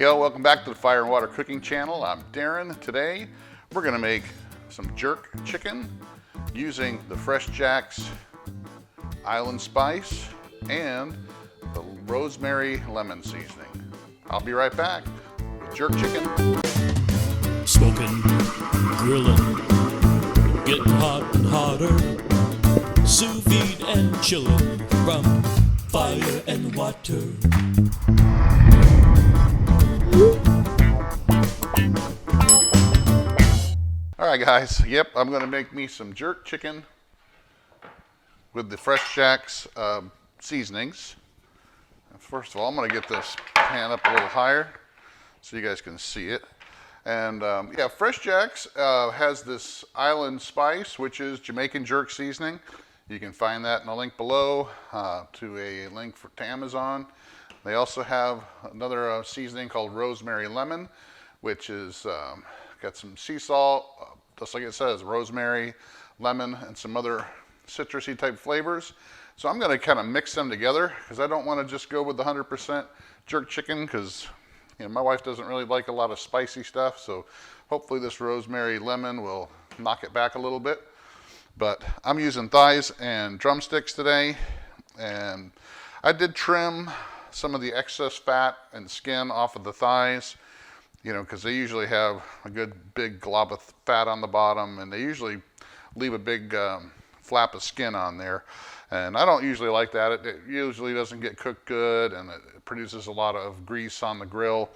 Hey all, welcome back to the Fire and Water Cooking Channel. I'm Darren. Today we're going to make some jerk chicken using the FreshJax Island Spice and the Rosemary Lemon seasoning. I'll be right back with jerk chicken. Smoking, grilling, getting hot and hotter, sous vide and chilling from fire and water. Alright guys, yep, I'm going to make me some jerk chicken with the FreshJax seasonings. First of all, I'm going to get this pan up a little higher so you guys can see it. And yeah, FreshJax has this Island Spice, which is Jamaican jerk seasoning. You can find that in the link below to a link to Amazon. They also have another seasoning called Rosemary Lemon, which is got some sea salt, just like it says, rosemary, lemon, and some other citrusy type flavors. So I'm going to kind of mix them together because I don't want to just go with the 100% jerk chicken because my wife doesn't really like a lot of spicy stuff. So hopefully this rosemary lemon will knock it back a little bit. But I'm using thighs and drumsticks today, and I did trim some of the excess fat and skin off of the thighs, because they usually have a good big glob of fat on the bottom, and they usually leave a big flap of skin on there. And I don't usually like that. It usually doesn't get cooked good, and it produces a lot of grease on the grill.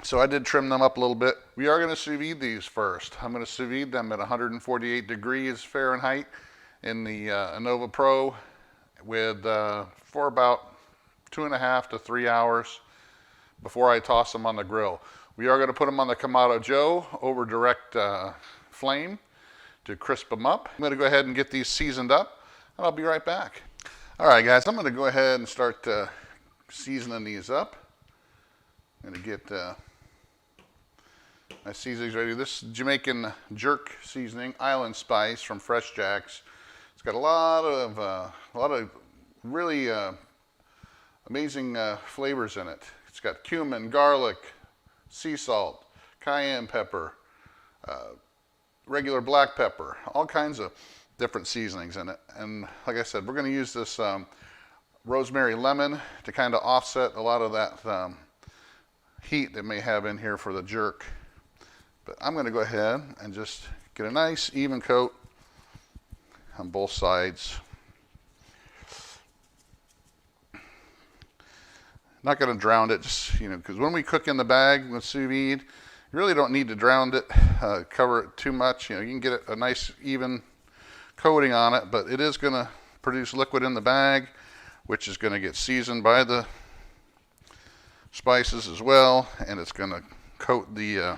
So I did trim them up a little bit. We are going to sous vide these first. I'm going to sous vide them at 148 degrees Fahrenheit in the Innova Pro for about 2.5 to 3 hours before I toss them on the grill. We are going to put them on the Kamado Joe over direct flame to crisp them up. I'm going to go ahead and get these seasoned up, and I'll be right back. All right, guys, I'm going to go ahead and start seasoning these up. I'm going to get my seasonings ready. This Jamaican jerk seasoning, Island Spice from FreshJax. It's got a lot of really amazing flavors in it. It's got cumin, garlic, sea salt, cayenne pepper, regular black pepper, all kinds of different seasonings in it. And like I said, we're going to use this rosemary lemon to kind of offset a lot of that heat that may have in here for the jerk. But I'm going to go ahead and just get a nice even coat on both sides. Not going to drown it, just because when we cook in the bag with sous vide, you really don't need to drown it, cover it too much. You can get a nice even coating on it, but it is going to produce liquid in the bag, which is going to get seasoned by the spices as well, and it's going to coat the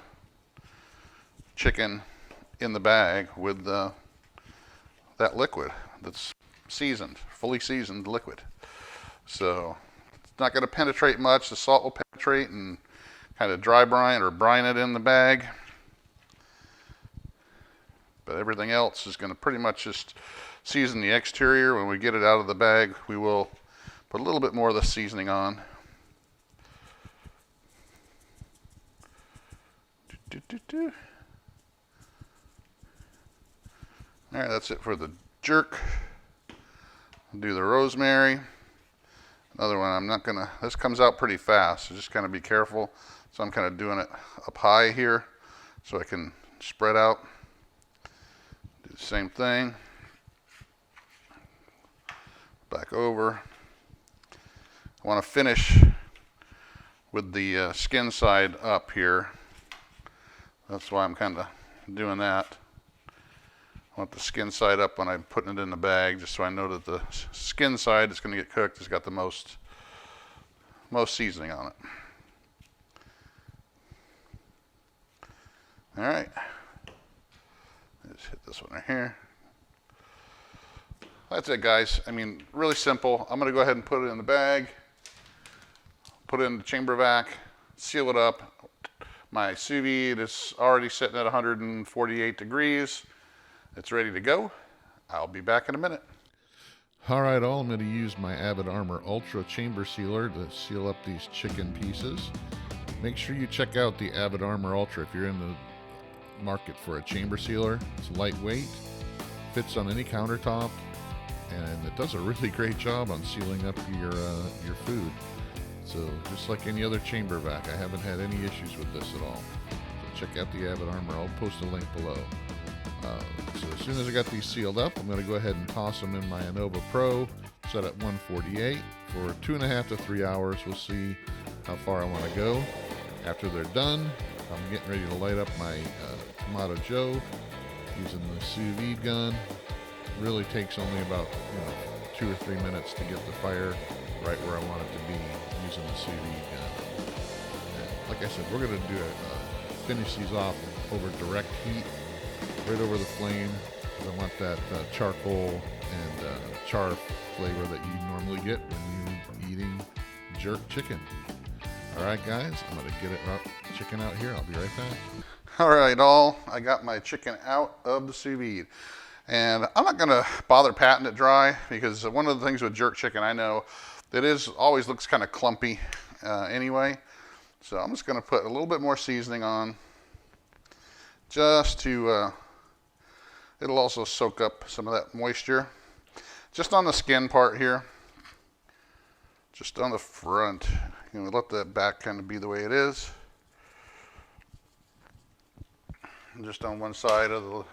chicken in the bag with that liquid that's seasoned, fully seasoned liquid. So it's not going to penetrate much. The salt will penetrate and kind of dry brine or brine it in the bag. But everything else is going to pretty much just season the exterior. When we get it out of the bag, we will put a little bit more of the seasoning on. All right, that's it for the jerk. I'll do the rosemary. Another one, I'm not gonna, this comes out pretty fast, so just kind of be careful. So I'm kind of doing it up high here so I can spread out. Do the same thing. Back over. I want to finish with the skin side up here. That's why I'm kind of doing that. I want the skin side up when I'm putting it in the bag, just so I know that the skin side is going to get cooked has got the most seasoning on it. All right. Just hit this one right here. That's it, guys. I mean, really simple. I'm going to go ahead and put it in the bag, put it in the chamber vac, seal it up. My sous vide is already sitting at 148 degrees. It's ready to go. I'll be back in a minute. All right, I'm going to use my Avid Armor Ultra Chamber Sealer to seal up these chicken pieces. make sure you check out the Avid Armor Ultra if you're in the market for a chamber sealer. It's lightweight, fits on any countertop, and it does a really great job on sealing up your food. So just like any other chamber vac, I haven't had any issues with this at all. So check out the Avid Armor. I'll post a link below. So as soon as I got these sealed up, I'm going to go ahead and toss them in my Innova Pro, set at 148 for 2.5 to 3 hours. We'll see how far I want to go. After they're done, I'm getting ready to light up my Kamado Joe using the Sous Vide gun. Really takes only about 2 or 3 minutes to get the fire right where I want it to be using the Sous Vide gun. And like I said, we're going to do finish these off over direct heat, right over the flame. I want that charcoal and char flavor that you normally get when you're eating jerk chicken. All right, guys, I'm going to get chicken out here. I'll be right back. All right, I got my chicken out of the sous vide. And I'm not going to bother patting it dry because one of the things with jerk chicken, I know that always looks kind of clumpy anyway. So I'm just going to put a little bit more seasoning on just to, it'll also soak up some of that moisture. Just on the skin part here, just on the front. Let that back kind of be the way it is. And just on one side of the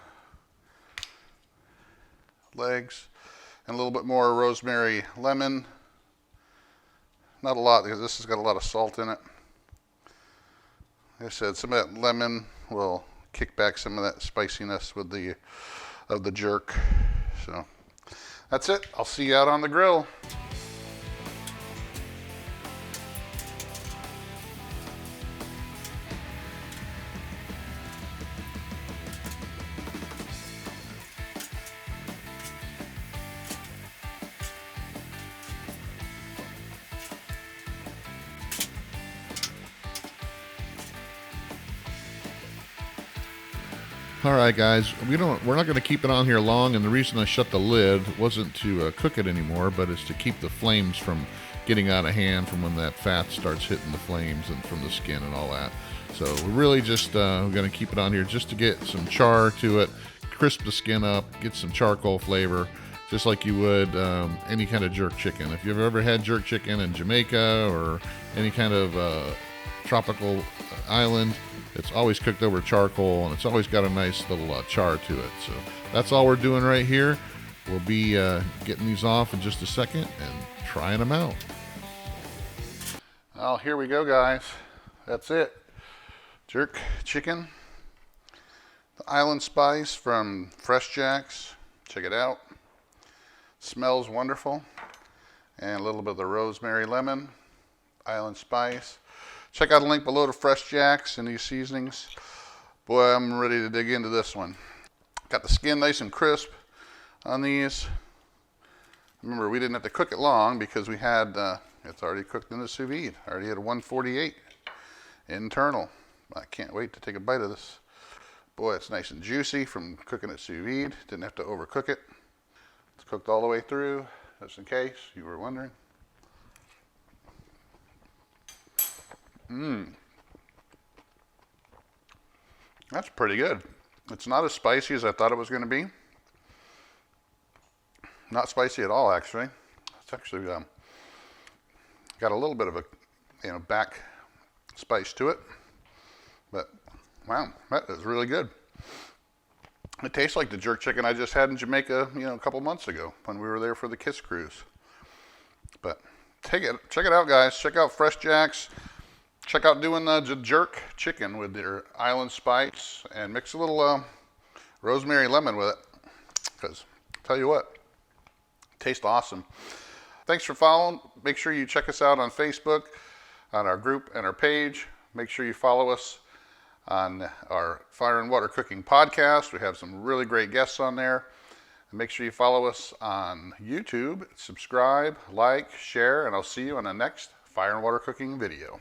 legs, and a little bit more rosemary lemon. Not a lot because this has got a lot of salt in it. Like I said, some of that lemon will kick back some of that spiciness with the jerk. So that's it. I'll see you out on the grill. All right, guys, we're not going to keep it on here long, and the reason I shut the lid wasn't to cook it anymore, but it's to keep the flames from getting out of hand from when that fat starts hitting the flames and from the skin and all that. So we're really just going to keep it on here just to get some char to it, crisp the skin up, get some charcoal flavor, just like you would any kind of jerk chicken. If you've ever had jerk chicken in Jamaica or any kind of tropical island, it's always cooked over charcoal, and it's always got a nice little char to it. So that's all we're doing right here. We'll be getting these off in just a second and trying them out. Well, here we go, guys. That's it. Jerk chicken. The Island Spice from FreshJax. Check it out. Smells wonderful. And a little bit of the Rosemary Lemon. Island Spice. Check out the link below to FreshJax and these seasonings. Boy, I'm ready to dig into this one. Got the skin nice and crisp on these. Remember, we didn't have to cook it long because we had, it's already cooked in the sous vide. I already had a 148 internal. I can't wait to take a bite of this. Boy, it's nice and juicy from cooking it sous vide. Didn't have to overcook it. It's cooked all the way through, just in case you were wondering. That's pretty good. It's not as spicy as I thought it was going to be. Not spicy at all, actually. It's actually got a little bit of a back spice to it. But wow, that is really good. It tastes like the jerk chicken I just had in Jamaica, a couple months ago when we were there for the Kiss Cruise. But check it out, guys. Check out FreshJax. Check out doing the jerk chicken with their Island Spice and mix a little rosemary lemon with it. Because, tell you what, it tastes awesome. Thanks for following. Make sure you check us out on Facebook, on our group and our page. Make sure you follow us on our Fire and Water Cooking podcast. We have some really great guests on there. And make sure you follow us on YouTube, subscribe, like, share, and I'll see you on the next Fire and Water Cooking video.